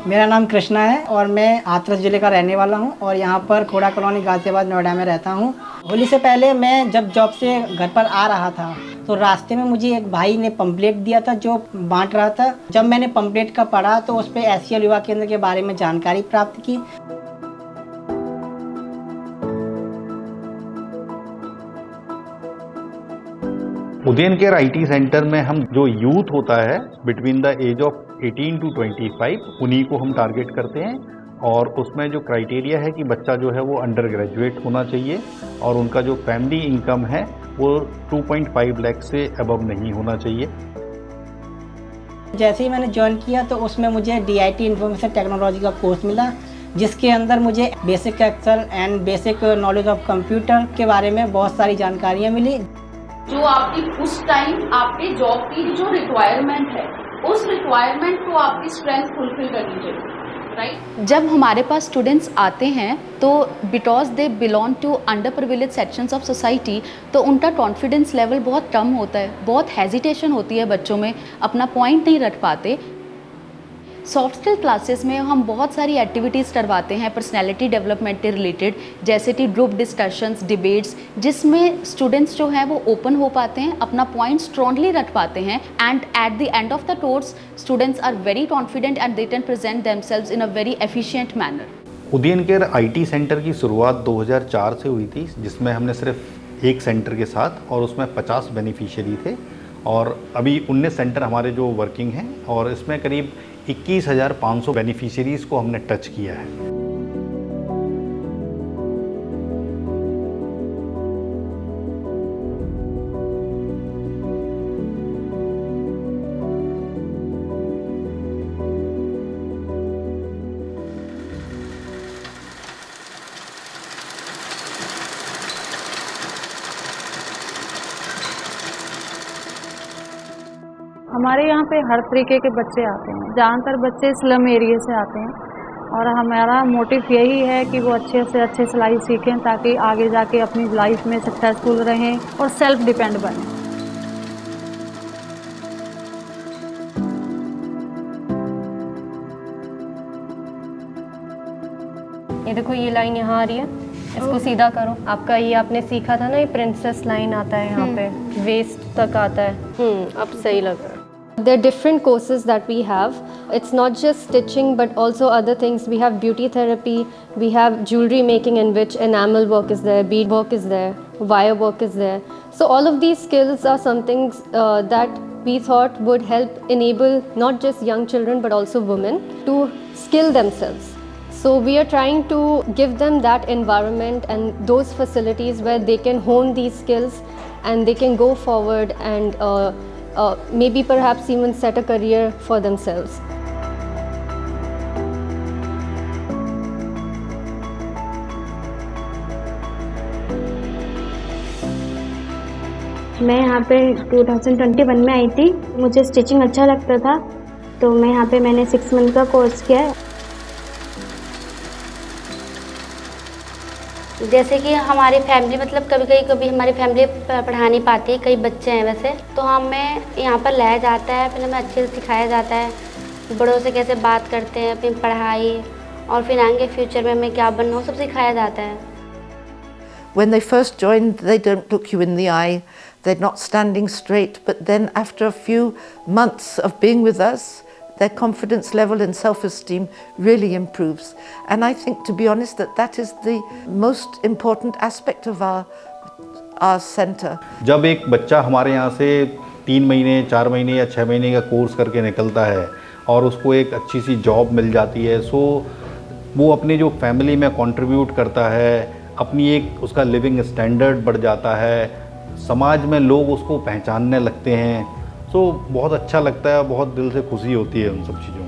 मेरा नाम कृष्णा है और मैं हाथरस ज़िले का रहने वाला हूं और यहां पर खोड़ा कॉलोनी गाज़ियाबाद नोएडा में रहता हूं। होली से पहले मैं जब जॉब से घर पर आ रहा था तो रास्ते में मुझे एक भाई ने पंपलेट दिया था जो बांट रहा था। जब मैंने पंपलेट का पढ़ा तो उस पर SCL युवा केंद्र के बारे में जानकारी प्राप्त की। उदयन केयर IT सेंटर में हम जो यूथ होता है between the age of 18 to 25 उन्हीं को हम टारगेट करते हैं और उसमें जो क्राइटेरिया है कि बच्चा जो है वो अंडर ग्रेजुएट होना चाहिए और उनका जो फैमिली इनकम है वो 2.5 लाख से अबव नहीं होना चाहिए। जैसे ही मैंने ज्वाइन किया तो उसमें मुझे DIT इंफॉर्मेशन टेक्नोलॉजी का कोर्स मिला जिसके अंदर मुझे basic Excel and basic knowledge of computer के बारे में बहुत सारी जानकारियाँ मिली। जो आपकी उस टाइम आपके जॉब की जो रिक्वायरमेंट है उस रिक्वायरमेंट को आपकी स्ट्रेंथ फुलफिल करनी चाहिए, राइट। जब हमारे पास स्टूडेंट्स आते हैं तो because they belong to under privilege sections of society तो उनका कॉन्फिडेंस लेवल बहुत कम होता है, बहुत हेजिटेशन होती है बच्चों में, अपना पॉइंट नहीं रख पाते। सॉफ्ट स्किल क्लासेस में हम बहुत सारी एक्टिविटीज़ करवाते हैं पर्सनैलिटी डेवलपमेंट के रिलेटेड, जैसे कि ग्रुप डिस्कशंस, डिबेट्स, जिसमें स्टूडेंट्स जो हैं वो ओपन हो पाते हैं, अपना पॉइंट स्ट्रांगली रख पाते हैं and at the end of the course students are very confident and they can present themselves in a very efficient manner. Udayan care IT centre की शुरुआत 2004 से हुई थी जिसमें हमने सिर्फ एक सेंटर के साथ और उसमें 50 बेनिफिशियरी थे और अभी 19 सेंटर हमारे जो वर्किंग हैं और इसमें करीब 21,500 बेनिफिशियरीज़ को हमने टच किया है। हमारे यहाँ पे हर तरीके के बच्चे आते हैं, ज़्यादातर बच्चे स्लम एरिया से आते हैं और हमारा मोटिव यही है कि वो अच्छे से अच्छे सिलाई सीखें ताकि आगे जाके अपनी लाइफ में सक्सेसफुल रहें और सेल्फ डिपेंड बनें। ये देखो ये लाइन यहाँ आ रही है, इसको सीधा करो। आपका ये आपने सीखा था ना, ये प्रिंसेस लाइन आता है यहाँ पे, वेस्ट तक आता है। अब सही लग रहा है। There are different courses that we have. It's not just stitching but also other things. We have beauty therapy, we have jewelry making in which enamel work is there, bead work is there, wire work is there. So all of these skills are something that we thought would help enable not just young children but also women to skill themselves. So we are trying to give them that environment and those facilities where they can hone these skills and they can go forward and maybe perhaps even set a career for themselves. मैं यहाँ पे 2021 में आई थी। मुझे stitching अच्छा लगता था तो मैं यहाँ पे मैंने 6 मंथ का कोर्स किया है। जैसे कि हमारी फैमिली मतलब कभी हमारी फैमिली पढ़ा नहीं पाती, कई बच्चे हैं वैसे, तो हमें यहाँ पर लाया जाता है, फिर हमें अच्छे से सिखाया जाता है बड़ों से कैसे बात करते हैं, अपनी पढ़ाई और फिर आगे फ्यूचर में हमें क्या बनना हो सब सिखाया जाता है। When they first joined, they don't look you in the eye, they're not standing straight, but then after a few months of being with us, their confidence level and self-esteem really improves. And I think, to be honest, that is the most important aspect of our center. जब एक बच्चा हमारे यहाँ से 3 महीने 4 महीने या 6 महीने का कोर्स करके निकलता है और उसको एक अच्छी सी जॉब मिल जाती है, सो वो अपनी जो फैमिली में कंट्रीब्यूट करता है, अपनी एक उसका लिविंग स्टैंडर्ड बढ़ जाता है, समाज में लोग उसको पहचानने लगते हैं। सो बहुत अच्छा लगता है, बहुत दिल से खुशी होती है उन सब चीज़ों में।